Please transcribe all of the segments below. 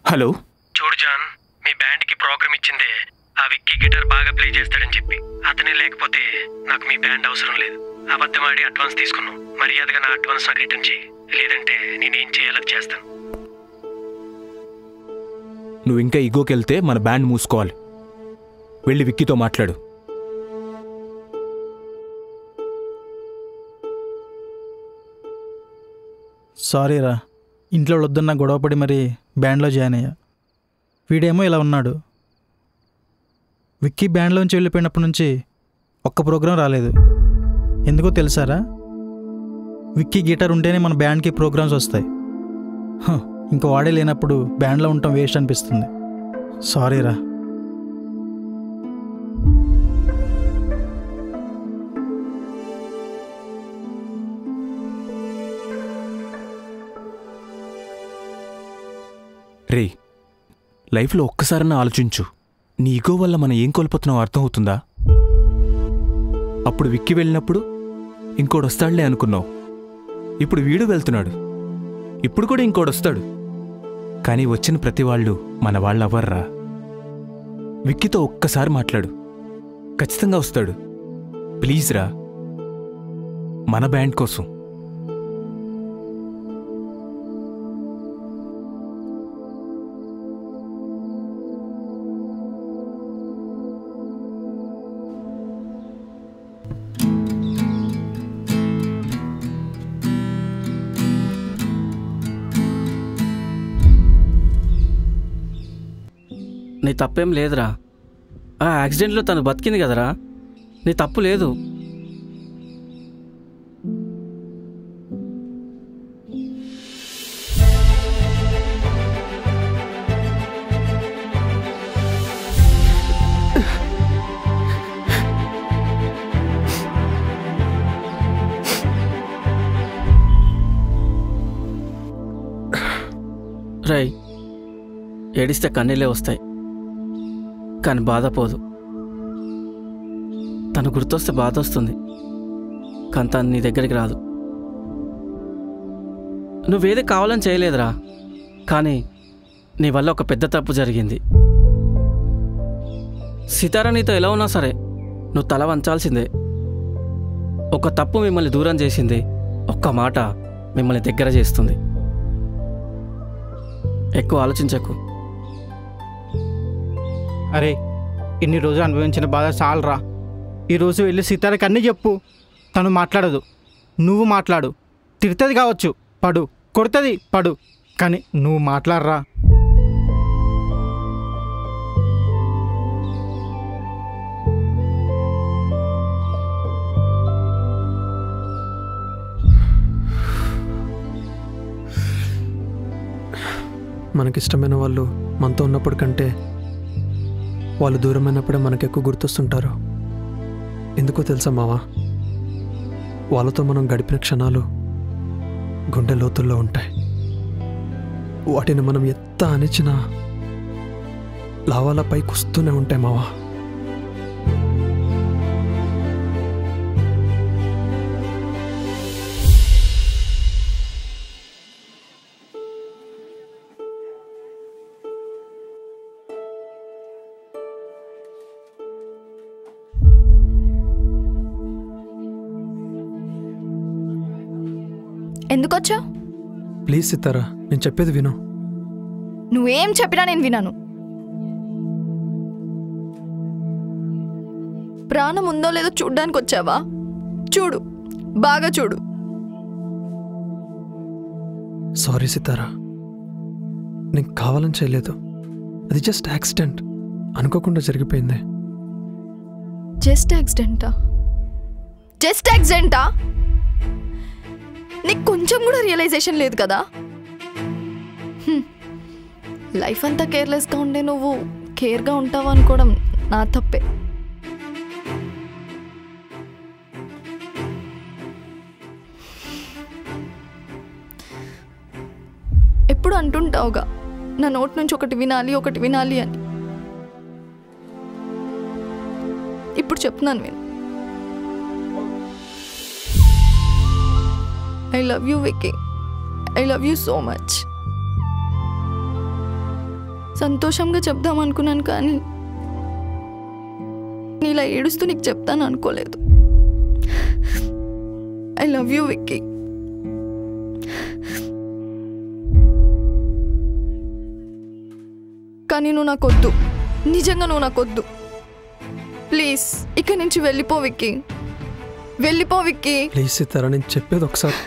Hello. చూడు John, మీ బ్యాండ్కి programme ఇచ్చిందే ఆ విక్కీ గిటార్ బాగా ప్లే చేస్తాడని చెప్పి. అతనే లేకపోతే నాకు మీ బ్యాండ్ అవసరం లేదు. అబద్ధమాడి అడ్వాన్స్ తీసుకున్నాం. మర్యాదగా నా అడ్వాన్స్ నాకు రిటర్న్ చేయి, లేదంటే నేనేం చేయాలో చేస్తాను. నువ్వు ఇంకా ఇగోకి వెళ్తే మన బ్యాండ్ మూసుకోవాలి. వెళ్ళి విక్కీతో మాట్లాడు. సారీరా, ఇంట్లో వద్దన్న గొడవపడి మరి బ్యాండ్లో జాయిన్ అయ్యా. వీడేమో ఇలా ఉన్నాడు. విక్కీ బ్యాండ్లోంచి వెళ్ళిపోయినప్పటి నుంచి ఒక్క ప్రోగ్రాం రాలేదు. ఎందుకో తెలుసారా? విక్కీ గిటార్ ఉంటేనే మన బ్యాండ్కి ప్రోగ్రామ్స్ వస్తాయి. ఇంకా వాడే లేనప్పుడు బ్యాండ్లో ఉండటం వేస్ట్ అనిపిస్తుంది. సారీరా. రే, లైఫ్లో ఒక్కసారన్నా ఆలోచించు. నీ ఈగో వల్ల మనం ఏం కోల్పోతున్నావు అర్థమవుతుందా? అప్పుడు విక్కి వెళ్ళినప్పుడు ఇంకోడు వస్తాడులే అనుకున్నావు. ఇప్పుడు వీడు వెళ్తున్నాడు, ఇప్పుడు కూడా ఇంకోడు వస్తాడు. కానీ వచ్చిన ప్రతి వాళ్ళు మన వాళ్ళు అవ్వర్రా. విక్కీతో ఒక్కసారి మాట్లాడు, ఖచ్చితంగా వస్తాడు. ప్లీజ్ రా, మన బ్యాండ్ కోసం. నీ తప్పేం లేదురా. ఆ యాక్సిడెంట్లో తను బతికింది కదరా, నీ తప్పు లేదు. రై, ఏడిస్తే కన్నీళ్ళే వస్తాయి, కానీ బాధ పోదు. తను గుర్తొస్తే బాధ వస్తుంది, కానీ తను నీ దగ్గరికి రాదు. నువ్వేది కావాలని చేయలేదురా, కానీ నీ వల్ల ఒక పెద్ద తప్పు జరిగింది. సితారా నీతో ఎలా ఉన్నా సరే నువ్వు తల వంచాల్సిందే. ఒక తప్పు మిమ్మల్ని దూరం చేసింది, ఒక్క మాట మిమ్మల్ని దగ్గర చేస్తుంది. ఎక్కువ ఆలోచించకు. అరే, ఇన్ని రోజులు అనుభవించిన బాధ చాలరా. ఈరోజు వెళ్ళి సీతారాకి అన్నీ చెప్పు. తను మాట్లాడదు, నువ్వు మాట్లాడు. తిడుతుంది కావచ్చు, పడు. కొడుతుంది, పడు. కానీ నువ్వు మాట్లాడరా. మనకిష్టమైన వాళ్ళు మనతో ఉన్నప్పుడు కంటే వాళ్ళు దూరమైనప్పుడే మనకు ఎక్కువ గుర్తొస్తుంటారు. ఎందుకో తెలుసా మావా, వాళ్ళతో మనం గడిపిన క్షణాలు గుండె లోతుల్లో ఉంటాయి. వాటిని మనం ఎంత అణిచినా లావాల పైకి వస్తూనే ఉంటాయి మావా. ఎందుకొచ్చావు? ప్లీజ్ సితారా, నేను చెప్పేది విను. నువ్వేం చెప్పినా నేను వినను. ప్రాణం ఉందో లేదో చూడ్డానికి వచ్చావా? చూడు, బాగా చూడు. సారీ సితారా, నేను కావాలని చేయలేదు. అది జస్ట్ యాక్సిడెంట్, అనుకోకుండా జరిగిపోయింది. జస్ట్ యాక్సిడెంటా? జస్ట్ యాక్సిడెంటా? నీకు కొంచెం కూడా రియలైజేషన్ లేదు కదా? లైఫ్ అంతా కేర్లెస్గా ఉండే నువ్వు కేర్గా ఉంటావు అనుకోవడం నా తప్పే. ఎప్పుడు అంటుంటావుగా నా నోట్ నుంచి ఒకటి వినాలి అని. ఇప్పుడు చెప్తున్నాను విను. I love you, Vicky. I love you so much. సంతోషంగా చెప్దాం అనుకున్నాను, కానీ నీలా ఏడుస్తూ నీకు చెప్తాను అనుకోలేదు. I love you Vicky. కానీ నువ్వు నాకొద్దు, నిజంగా నువ్వు నాకొద్దు. ప్లీజ్ ఇక్కడి నుంచి వెళ్ళిపో విక్కీ, వెళ్ళిపో విక్కీ. ప్లీజ్ సితారా, నేను చెప్పేది ఒకసారి.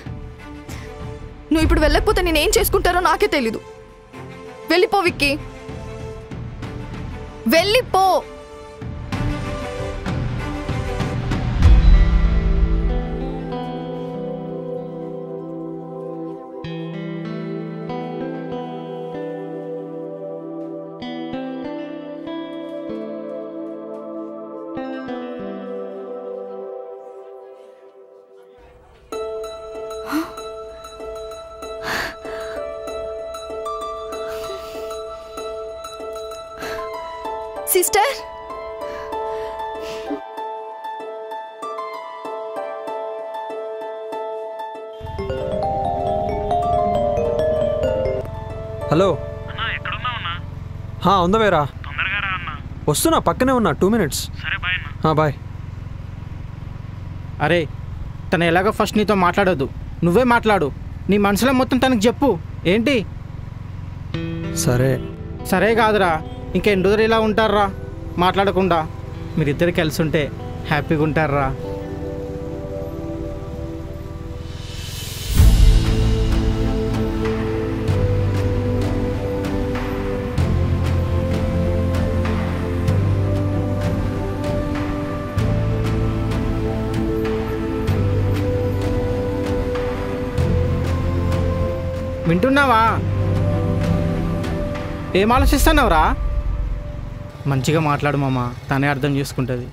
నువ్వు ఇప్పుడు వెళ్ళకపోతే నేనేం చేసుకుంటారో నాకే తెలీదు. వెళ్ళిపో విక్కీ, వెళ్ళిపో. Sister, hello. ఉందవేరా, తొందరగా రా అన్న. వస్తున్నా, పక్కనే ఉన్నా. 2 minutes. సరే బాయ్ అన్న. బాయ్. అరే, తను ఎలాగో ఫస్ట్ నీతో మాట్లాడొద్దు, నువ్వే మాట్లాడు. నీ మనసులో మొత్తం తనకు చెప్పు. ఏంటి? సరే. సరే కాదురా, ఇంకెన్ని రోజులు ఇలా ఉంటారా మాట్లాడకుండా? మీరిద్దరు కలిసి ఉంటే హ్యాపీగా ఉంటారా? వింటున్నావా? ఏం ఆలోచిస్తున్నావురా? మంచిగా మాట్లాడు మామ, తనే అర్థం చేసుకుంటుంది.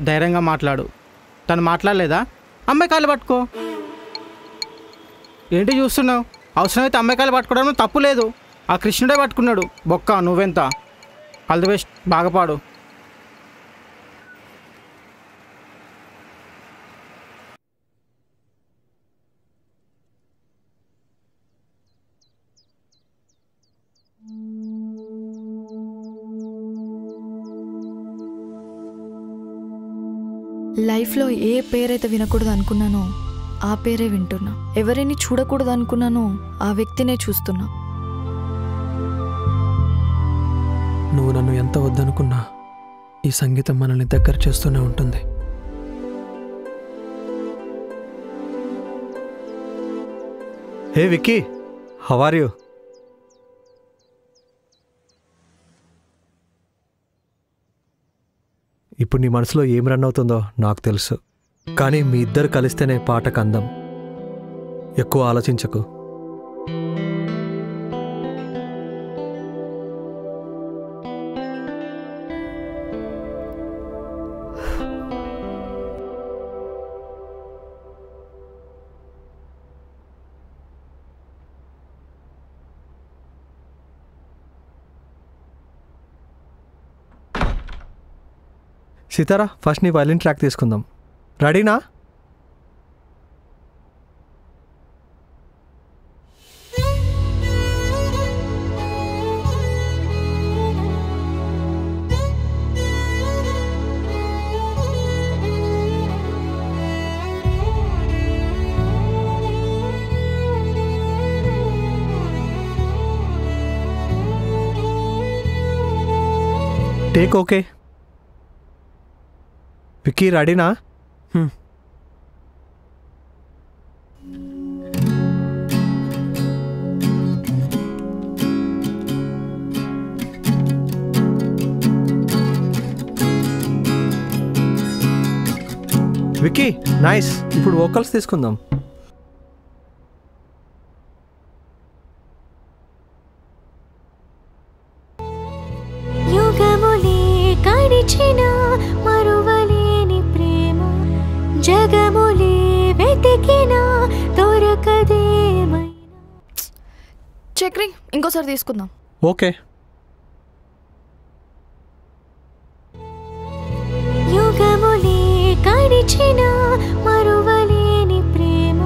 ధైర్యంగా మాట్లాడు. తను మాట్లాడలేదా? అమ్మాయి కాళ్ళు పట్టుకో. ఏంటి చూస్తున్నావు? అవసరమైతే అమ్మాయి కాళ్ళు పట్టుకోవడం తప్పు లేదు. ఆ కృష్ణుడే పట్టుకున్నాడు. బొక్క నువ్వెంత. ఆల్ ది బెస్ట్, బాగా పాడు. లైఫ్లో ఏ పేరైతే వినకూడదు అనుకున్నానో ఆ పేరే వింటున్నా. ఎవరిని చూడకూడదు అనుకున్నానో ఆ వ్యక్తినే చూస్తున్నా. నువ్వు నన్ను ఎంత వద్దనుకున్నా ఈ సంగీతం మనల్ని దగ్గర చేస్తూనే ఉంటుంది. హే విక్కీ, హౌ ఆర్ యూ? ఇప్పుడు నీ మనసులో ఏం రన్ అవుతుందో నాకు తెలుసు, కానీ మీ ఇద్దరు కలిస్తేనే పాటకు అందం. ఎక్కువ ఆలోచించకు. సీతారా, ఫస్ట్ నీ వైలిన్ ట్రాక్ తీసుకుందాం. రెడీనా? Take okay. విక్కీ రెడీనా? విక్కీ నైస్. ఇప్పుడు వోకల్స్ తీసుకుందాం. యుగములే గడిచిన మరువలేని ప్రేమ, జగములే వెతికిన దొరకదేమైనా. చక్రి, ఇంకోసారి తీసుకుందాం. ఓకే. యుగములే గడిచిన మరువలేని ప్రేమ,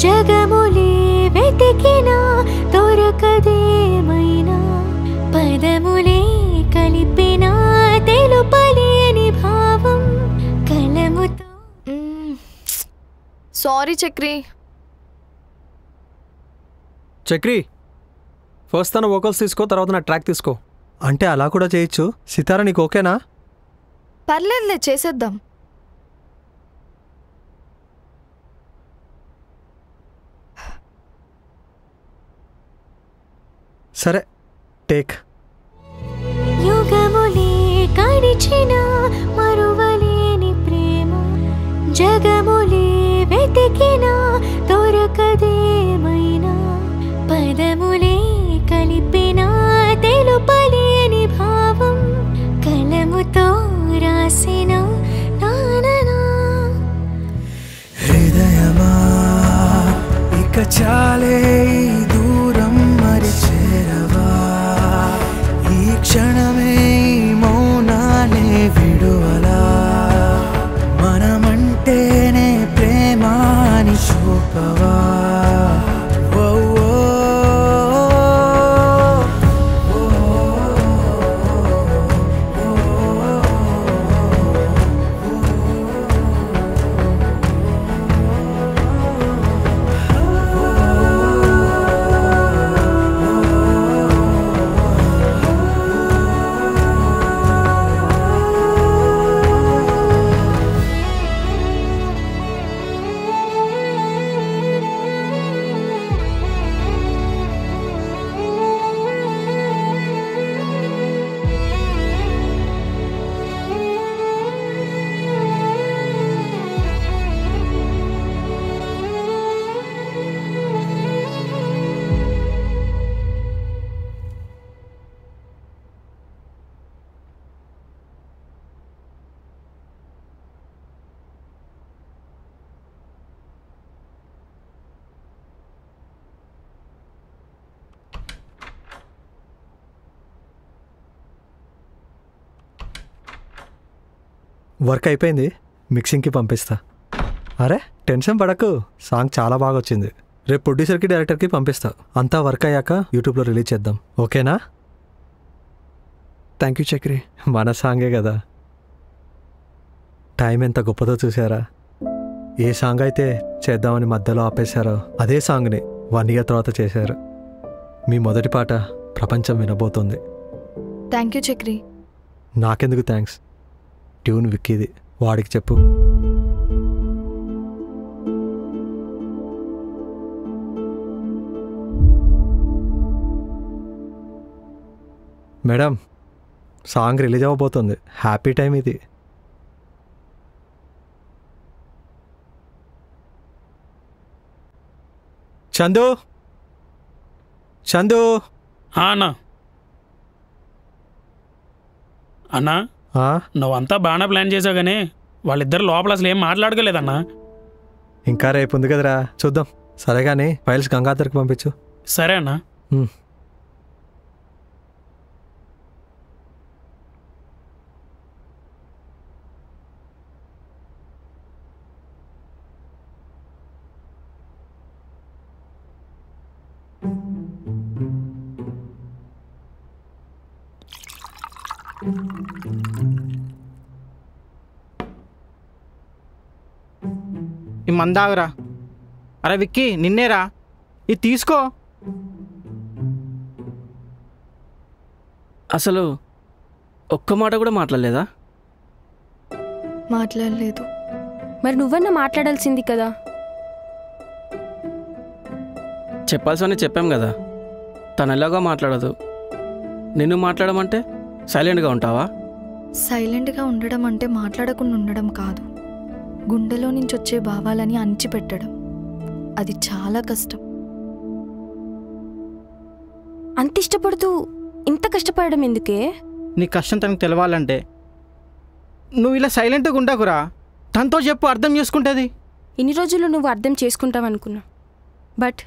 జగములే వెతికినా దొరకదేమైనా పదములే కలిపినా తెలుపలేని భావం కలముతో. సారీ చక్రి. చక్రి, ఫస్ట్ తన వోకల్స్ తీసుకో, తర్వాత నా ట్రాక్ తీసుకో. అంటే అలా కూడా చేయొచ్చు. సితారా నీకు ఓకేనా? పర్లేదులే, చేసేద్దాం. సరే, టేక్. యుగములే గడిచిన మరువలేని ప్రేమ జగములే వెతికినా దొరకదేమైనా పదములే కలిపినా తెలుపలేని భావం కలముతో రాసిన నాననా. హృదయమా ఇక చాలే దూరం మరి చేరవా, ఈ క్షణమే మౌనానే విడువలా, మనమంటేనే ప్రేమాని చూపవా. వర్క్ అయిపోయింది, మిక్సింగ్కి పంపిస్తా. అరే టెన్షన్ పడకు, సాంగ్ చాలా బాగా వచ్చింది. రేపు ప్రొడ్యూసర్కి డైరెక్టర్కి పంపిస్తా. అంతా వర్క్ అయ్యాక యూట్యూబ్లో రిలీజ్ చేద్దాం, ఓకేనా? Thank you Chakri. మన సాంగే కదా. టైం ఎంత గొప్పదో చూసారా? ఏ సాంగ్ అయితే చేద్దామని మధ్యలో ఆపేశారో అదే సాంగ్ని 1 year తర్వాత చేశారు. మీ మొదటి పాట ప్రపంచం వినబోతుంది. Thank you Chakri. నాకెందుకు థ్యాంక్స్, ట్యూన్ విక్కీది, వాడికి చెప్పు. మేడం, సాంగ్ రిలీజ్ అవ్వబోతుంది. హ్యాపీ టైం ఇది. చందు, చందు. అన్నా అన్నా, నువ్వంతా బాగా ప్లాన్ చేసావు కానీ వాళ్ళిద్దరు లోపల అసలు ఏం మాట్లాడుకోలేదన్నా. ఇంకా రేపు ఉంది కదరా, చూద్దాం. సరే కానీ ఫైల్స్ గంగాధర్కి పంపించు. సరే అన్నా. ఈ మందాగురా. అరే విక్కీ, నిన్నేరా, ఇది తీసుకో. అసలు ఒక్క మాట కూడా మాట్లాడలేదా? మాట్లాడలేదు. మరి నువ్వన్నా మాట్లాడాల్సింది కదా. చెప్పాల్సి చెప్పాం కదా. తను ఎలాగో మాట్లాడదు. నిన్ను మాట్లాడమంటే సైలెంట్గా ఉంటావా? సైలెంట్గా ఉండడం అంటే మాట్లాడకుండా ఉండడం కాదు, గుండెలో నుంచి వచ్చే భావాలని అణిచిపెట్టడం. అది చాలా కష్టం. అంత ఇష్టపడుతూ ఇంత కష్టపడడం ఎందుకే? నీ కష్టం తనకు తెలవాలంటే నువ్వు ఇలా సైలెంట్గా ఉండకురా. తనతో చెప్పు, అర్థం చేసుకుంటుంది. ఇన్ని రోజులు నువ్వు అర్థం చేసుకుంటావు అనుకున్నా, బట్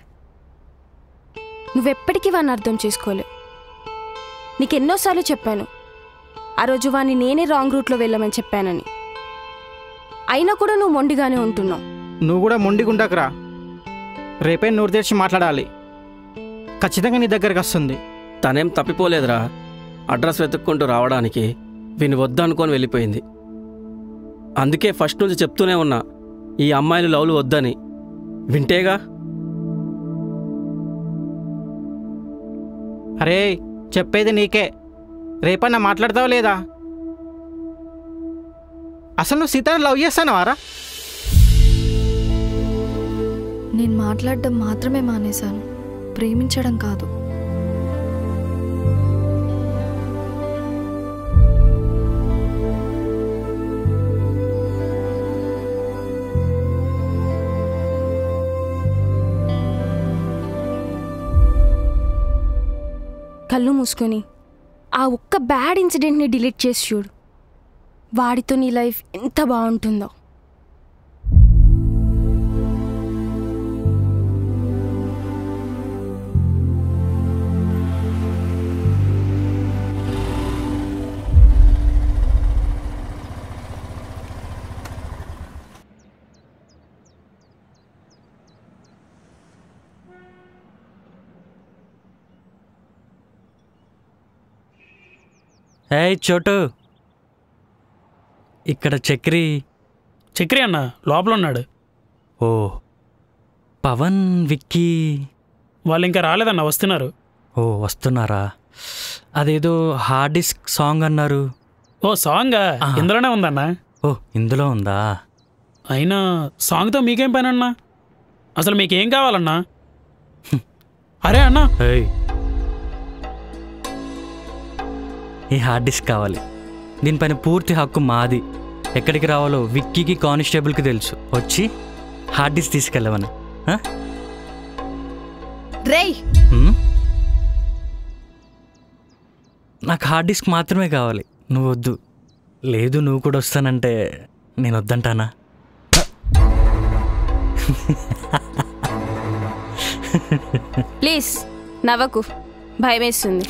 నువ్వెప్పటికీ వాడిని అర్థం చేసుకోలే. నీకెన్నోసార్లు చెప్పాను, ఆ రోజు వాడిని నేనే రాంగ్ రూట్లో వెళ్ళమని చెప్పానని. అయినా కూడా నువ్వు మొండిగానే ఉంటున్నావు. నువ్వు కూడా మొండిగా ఉండకురా. రేపే నోరు తెరిచి మాట్లాడాలి. ఖచ్చితంగా నీ దగ్గరికి వస్తుంది. తనేం తప్పిపోలేదురా. అడ్రస్ వెతుక్కుంటూ రావడానికి వీని వద్దనుకొని వెళ్ళిపోయింది. అందుకే ఫస్ట్ నుంచి చెప్తూనే ఉన్నా, ఈ అమ్మాయిలు లవ్లు వద్దని. వింటేగా. అరే చెప్పేది నీకే. రేపన్నా మాట్లాడతావా లేదా? అసలు నువ్వు సీతాని లవ్ చేస్తానవారా? నేను మాట్లాడడం మాత్రమే మానేశాను, ప్రేమించడం కాదు. కళ్ళు మూసుకొని ఆ ఒక్క బ్యాడ్ ఇన్సిడెంట్ని డిలీట్ చేసి చూడు. వాడితో నీ లైఫ్ ఎంత బాగుంటుందో. ఏయ్ చోటు, ఇక్కడ చక్రి. చక్రి అన్న లోపల ఉన్నాడు. ఓ, పవన్, విక్కీ వాళ్ళు ఇంకా రాలేదన్న, వస్తున్నారు. ఓ వస్తున్నారా? అదేదో హార్డ్ డిస్క్ సాంగ్ అన్నారు. ఓ సాంగా? ఇందులోనే ఉందన్న. ఓ ఇందులో ఉందా? అయినా సాంగ్తో మీకేం పని అన్నా? అసలు మీకేం కావాలన్నా? అరే అన్నా, ఈ హార్డ్ డిస్క్ కావాలి. దీనిపైన పూర్తి హక్కు మాది. ఎక్కడికి రావాలో విక్కీకి, కానిస్టేబుల్కి తెలుసు. వచ్చి హార్డ్ డిస్క్ తీసుకెళ్ళమని. రేయ్, నాకు హార్డ్ డిస్క్ మాత్రమే కావాలి, నువ్వు వద్దు. లేదు నువ్వు కూడా వస్తానంటే నేను వద్దంటానా? ప్లీజ్ నవ్వకు, భయమేస్తుంది.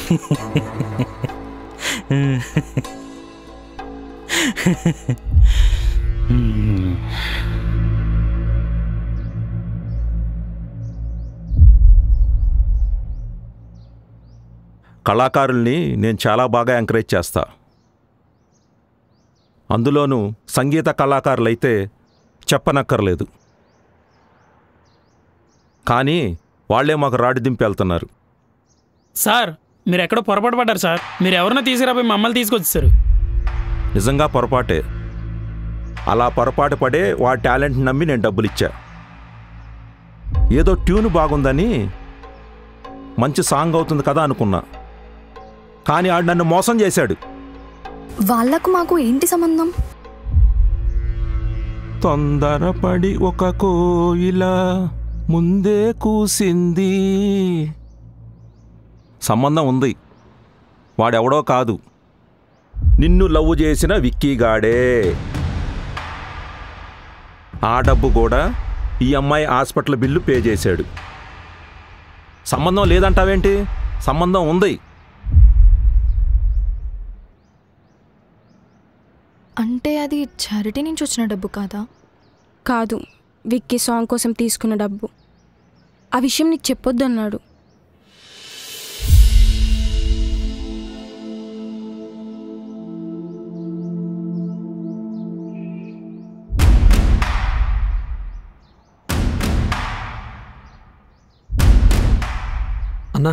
కళాకారుల్ని నేను చాలా బాగా ఎంకరేజ్ చేస్తా. అందులోనూ సంగీత కళాకారులైతే చెప్పనక్కర్లేదు. కానీ వాళ్లే మాకు రాడి దింపి వెళ్తున్నారు. సార్ మీరు ఎక్కడో పొరపాటు పడ్డారు సార్. మీరు ఎవరినో తీసుకురాబోయి మమ్మల్ని తీసుకొచ్చేసారు. నిజంగా పొరపాటే. అలా పొరపాటు పడే వాడి టాలెంట్ నమ్మి నేను డబ్బులు ఇచ్చా. ఏదో ట్యూన్ బాగుందని, మంచి సాంగ్ అవుతుంది కదా అనుకున్నా. కానీ ఆడు నన్ను మోసం చేశాడు. వాళ్ళకు మాకు ఏంటి సంబంధం? తొందరపడి ఒక కోయిల ముందే కూసింది. సంబంధం ఉంది. వాడెవడో కాదు, నిన్ను లవ్ చేసిన విక్కీగాడే. ఆ డబ్బు కూడా ఈ అమ్మాయి హాస్పిటల్ బిల్లు పే చేశాడు. సంబంధం లేదంటావేంటి? సంబంధం ఉంది. అంటే అది చారిటీ నుంచి వచ్చిన డబ్బు కాదా? కాదు, విక్కీ సాంగ్ కోసం తీసుకున్న డబ్బు. ఆ విషయం నీకు చెప్పొద్దు అన్నాడు. అన్నా,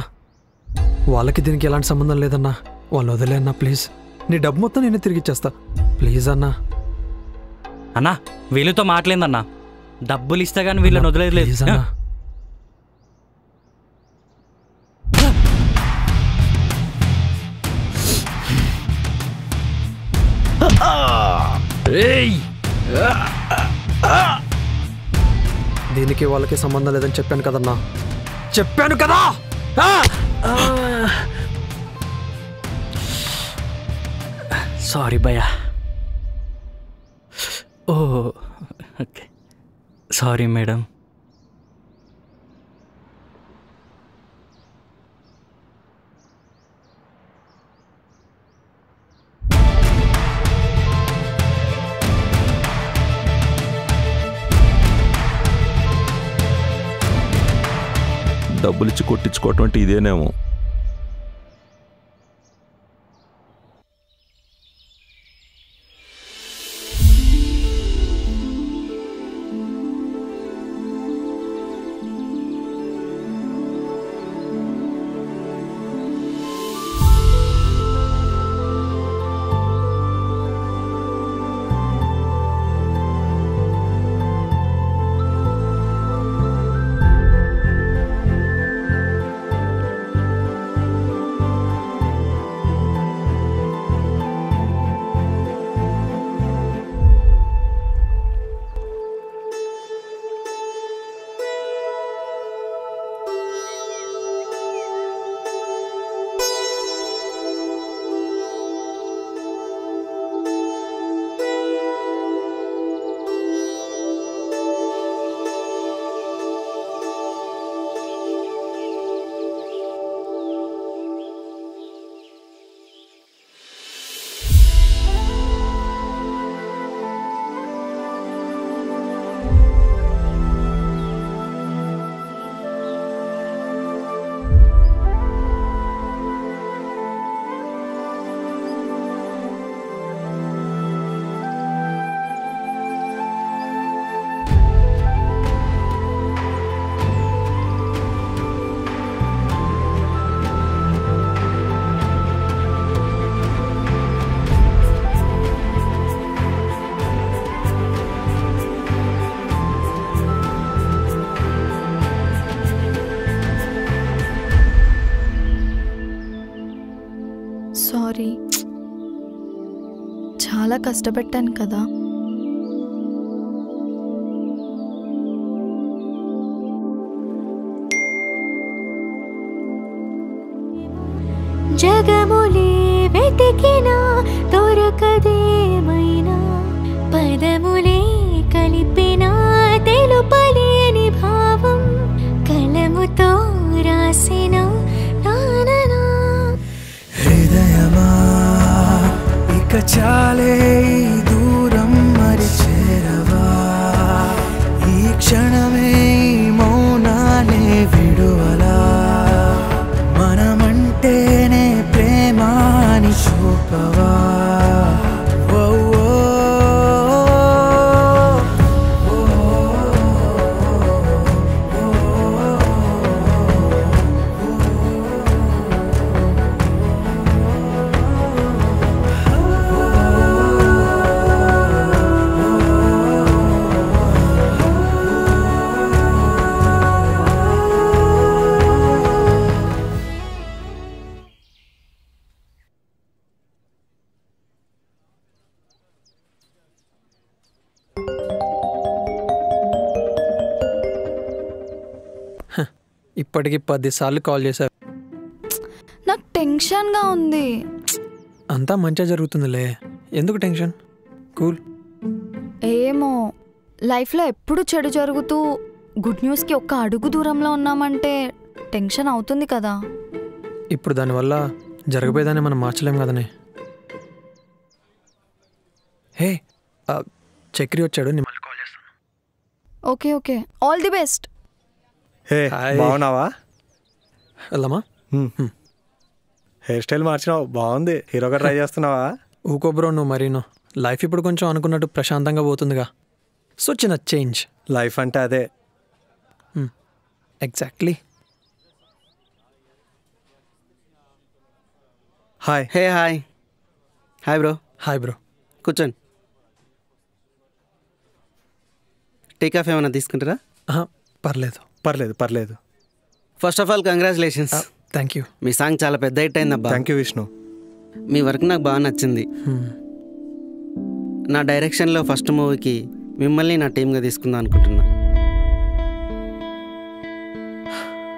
వాళ్ళకి దీనికి ఎలాంటి సంబంధం లేదన్నా. వాళ్ళు వదిలే అన్నా ప్లీజ్. నీ డబ్బు మొత్తం నేనే తిరిగి ఇచ్చేస్తా ప్లీజ్ అన్నా. అన్నా వీళ్ళతో మాట్లాడిందన్నా, డబ్బులు ఇస్తా కానీ వీళ్ళని వదిలేదు. దీనికి వాళ్ళకి సంబంధం లేదని చెప్పాను కదన్నా, చెప్పాను కదా. సారీ భయ్యా. ఓ ఓకే, సారీ మేడం. డబ్బులిచ్చి కొట్టించుకోవటం అంటే ఇదేనేమో. సారీ, చాలా కష్టపెట్టాను కదా. జగములే వెతికినా దొరకదేమైనా, పదములే కలిపినా తెలుపలేని భావం, కలముతో రాసిన నాననా. హృదయమా ఇక చాలే ఈ దూరం మరి చేరవా, ఈ క్షణమే ఈ మౌనానే విడువలా, మనమంటేనే ప్రేమాని చూపవా. ఇప్పటికి 10 సార్లు కాల్ చేశారు. నాకు టెన్షన్గా ఉంది. అంతా మంచిగా జరుగుతుందిలే, ఎందుకు టెన్షన్? కూల్. ఏమో, లైఫ్లో ఎప్పుడు చెడు జరుగుతూ గుడ్ న్యూస్కి ఒక్క అడుగు దూరంలో ఉన్నామంటే టెన్షన్ అవుతుంది కదా. ఇప్పుడు దానివల్ల జరగబోయేదాన్ని మనం మార్చలేం కదనే. హే, చక్రి వచ్చాడు, నేను మళ్ళీ కాల్ చేస్తాను. Okay okay, all the best. Hey, బాగున్నావా? వెళ్దామా? హెయిర్ స్టైల్ మార్చినావు, బాగుంది. హీరోగా ట్రై చేస్తున్నావా? ఊకో బ్రో, నువ్వు మరీను. లైఫ్ ఇప్పుడు కొంచెం అనుకున్నట్టు ప్రశాంతంగా పోతుందిగా, సో చిన్న చేంజ్. లైఫ్ అంటే అదే. Exactly. Hi. Hey hi. Hi bro. Hi bro. కూర్చోండి. టీ కాఫీ ఏమైనా తీసుకుంటారా? పర్లేదు పర్లేదు పర్లేదు. First of all congratulations. Thank you. మీ సాంగ్ చాలా పెద్ద హిట్ అయిందబ్బా. Thank you Vishnu. మీ వర్క్ నాకు బాగా నచ్చింది. నా డైరెక్షన్లో ఫస్ట్ మూవీకి మిమ్మల్ని నా టీమ్గా తీసుకుందాం అనుకుంటున్నా.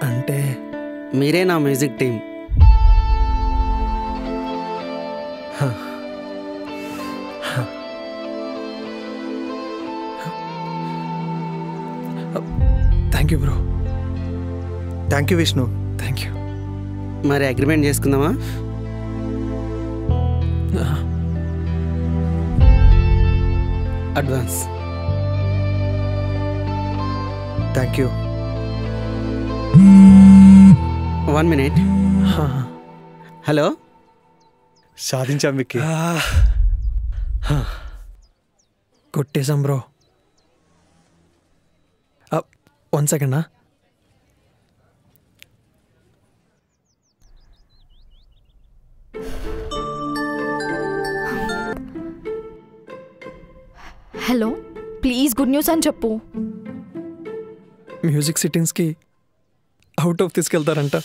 అంటే మీరే నా music team. Thank you bro. Thank you Vishnu. Thank you. మరి అగ్రిమెంట్ చేసుకుందామా? Advance. Thank you. 1 minute. Hello, సాధించాం విక్కీ. కొట్టేశాం bro. 1 second. Hello, please good news అని చెప్పు. మ్యూజిక్ సిట్టింగ్స్కి అవుట్ ఆఫ్ తీసుకెళ్తారంట.